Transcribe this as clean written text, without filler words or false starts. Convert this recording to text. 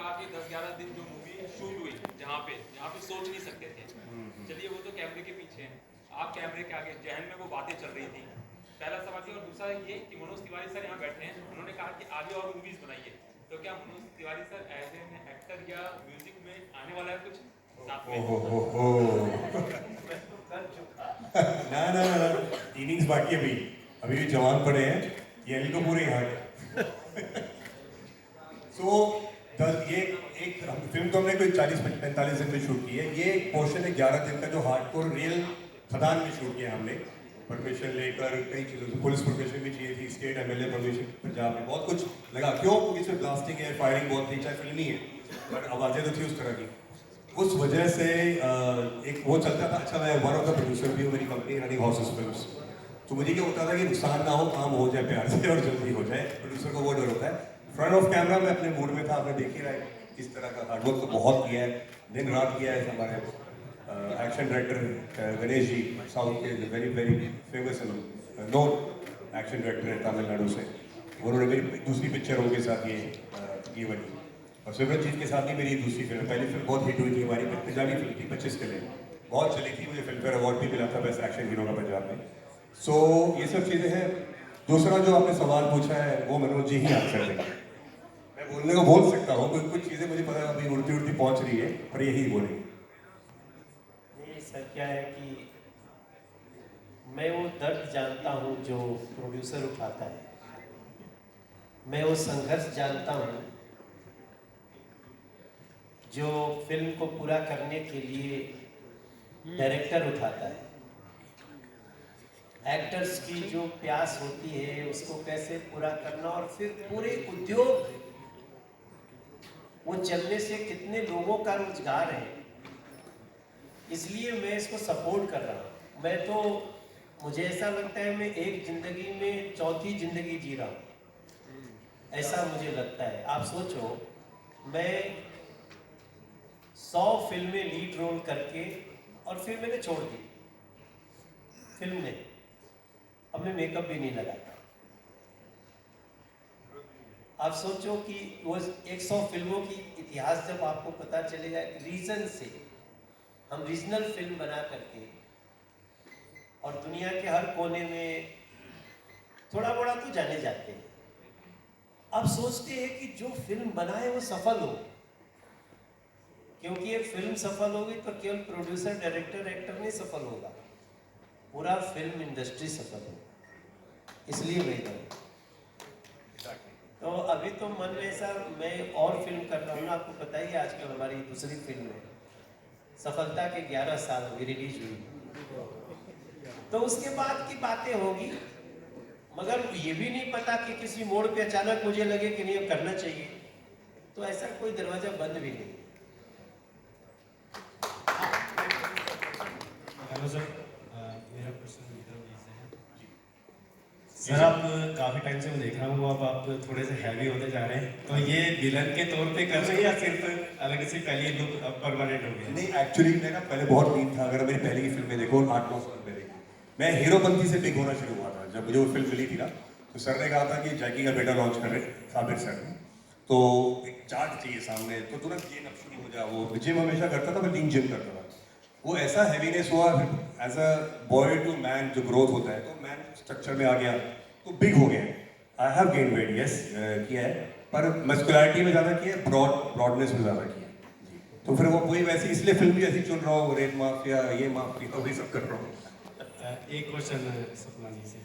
कहा कि 10-11 दिन जो मूवी शूट हुई जहाँ पे सोच नहीं सकते थे, चलिए वो तो कैमरे के पीछे हैं, आप कैमरे के आगे जहन में वो बातें चल रही थी। पहला सवाल ये, और दूसरा ये कि मनोज तिवारी सर यहाँ बैठे हैं, उन्होंने कहा कि आगे और मूवीज बनाइए, तो क्या Manoj Tiwari sir as an actor या म्यूजिक में आने वाला है कुछ साथ में? ना ना ना, इनिंग्स बाकी अभी अभी भी जवान पड़े हैं, ये अनिल कपूर ही हार्ड सो ये एक फिल्म तो हमने कोई 40-45 दिन में शूट की है। ये एक पोर्शन है 11 दिन का जो हार्डकोर रियल खदान में शूट किया हमने, परमिशन लेकर कई चीज़ों से, पुलिस परमिशन भी चाहिए थी, स्टेट एमएलए परमिशन, पंजाब में बहुत कुछ लगा। क्यों? क्योंकि इसमें ब्लास्टिंग है, फायरिंग बहुत थी, चाहे फिल्म ही है पर आवाज़ें तो थी उस तरह की। उस वजह से एक वो चलता था। अच्छा, मैं वन ऑफ द प्रोड्यूसर भी हूँ, मेरी कंपनी रनिंग हॉर्सेस फिल्म्स, तो मुझे क्या होता था कि नुकसान ना हो, काम हो जाए प्यार से और जल्दी हो जाए। प्रोड्यूसर को वो डर होता है। फ्रंट ऑफ कैमरा में अपने मूड में था, आपने देख ही रहा है किस तरह का हार्डवर्क तो बहुत किया है, दिन रात किया है। हमारे action director Ganesh ji, south के very very famous known action director है तमिलनाडु से, उन्होंने मेरी दूसरी पिक्चर उनके साथ ये बनी। और सिमरन जीत के साथ ही मेरी दूसरी फिल्म, पहली फिल्म बहुत हिट हुई थी हमारी, पंजाबी फिल्म थी 25 के लिए, बहुत चली थी, मुझे फिल्म फेयर अवार्ड भी मिला था बेस्ट एक्शन हीरो का पंजाब में। सो ये सब चीज़ें हैं। दूसरा जो आपने सवाल पूछा है वो मनोज जी ही आंसर देंगे। मैं बोलने को बोल सकता हूँ, कुछ चीज़ें मुझे पता है अभी उड़ती उड़ती पहुँच रही है, पर यही बोलेंगे। नहीं सर, क्या है कि मैं वो दर्द जानता हूँ जो प्रोड्यूसर उठाता है, मैं वो संघर्ष जानता हूँ जो फिल्म को पूरा करने के लिए डायरेक्टर उठाता है। एक्टर्स की जो प्यास होती है उसको कैसे पूरा करना, और फिर पूरे उद्योग वो चलने से कितने लोगों का रोजगार है, इसलिए मैं इसको सपोर्ट कर रहा हूँ। मैं तो, मुझे ऐसा लगता है मैं एक जिंदगी में चौथी जिंदगी जी रहा हूँ, ऐसा मुझे लगता है। आप सोचो, मैं 100 फिल्में लीड रोल करके और फिर मैंने छोड़ दी फिल्म में, अब मैं मेकअप भी नहीं लगाता। आप सोचो कि वो 100 फिल्मों की इतिहास जब आपको पता चलेगा, रीजन से हम रीजनल फिल्म बना करके और दुनिया के हर कोने में थोड़ा बड़ा तो जाने जाते हैं। अब सोचते हैं कि जो फिल्म बनाए वो सफल हो, क्योंकि एक फिल्म सफल होगी तो केवल प्रोड्यूसर डायरेक्टर एक्टर नहीं सफल होगा, पूरा फिल्म इंडस्ट्री सफल होगा। इसलिए मैं इधर हूँ। तो अभी तो मन में ऐसा, मैं और फिल्म कर रहा हूँ ना, आपको पता ही है आजकल हमारी दूसरी फिल्म है, सफलता के 11 साल अभी रिलीज हुई, तो उसके बाद की बातें होगी। मगर ये भी नहीं पता कि किसी मोड़ पे अचानक मुझे लगे कि नहीं करना चाहिए, तो ऐसा कोई दरवाजा बंद भी नहीं। हेलो सर, मेरा प्रश्न सर, आप काफ़ी टाइम से मैं देख रहा हूँ, अब आप थोड़े से हैवी होते जा रहे हैं, तो ये विलन के तौर पे कर रहे हैं या सिर्फ अलग से पहले लुक अब परमानेंट हो गया? नहीं, एक्चुअली मैं ना पहले बहुत लीन था। अगर मेरी पहले की फिल्में देखो, 8-9 साल पहले मैं हीरोपंथी से बिग होना शुरू हुआ था। जब मुझे वो फिल्म मिली थी ना, तो सर ने कहा था कि जैकी का बेटा लॉन्च कर रहे साबिर सर ने, तो एक चार्ट चाहिए सामने, तो तुरंत ये नक्शा शुरू हो जाए। वो जिम हमेशा करता था, मैं लीन जिम करता था, वो ऐसा हैवीनेस हुआ। As a boy to man जो ग्रोथ होता है, तो मैन स्ट्रक्चर में आ गया, तो बिग हो गया। I have gain weight, yes किया है, पर मस्कुलरिटी में ज़्यादा किया है, ब्रॉडनेस में ज़्यादा किया है जी। तो फिर वो वही वैसी, इसलिए फिल्म भी ऐसी चुन रहा हूँ, रेड माफिया, ये माफिया, वही सब कर रहा हूँ। एक क्वेश्चन सपना जी से,